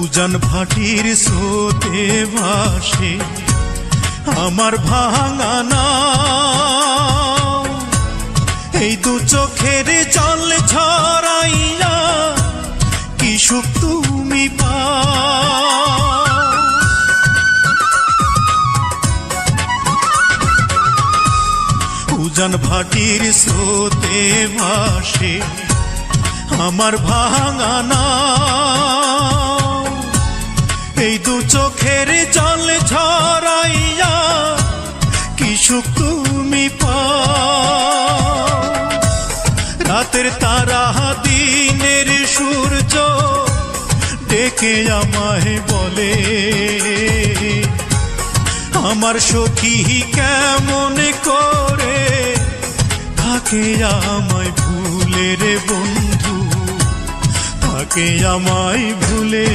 উজান ভাটির স্রোতে ভাসে আমার ভাঙা নাও, এই দু চোখের জল ঝরাইয়া কি সুখ তুমি পাও। উজান ভাটির স্রোতে ভাসে আমার ভাঙা নাও, এই দু চোখের জল ঝরাইয়া কি সুখ তুমি পাও। রাতের তারা দিনের সূর্য ডেকে আমায় বলে, আমার সখী কেমন করে থাকে আমায় ভুলে রে বন্ধু, থাকে আমায় ভুলে।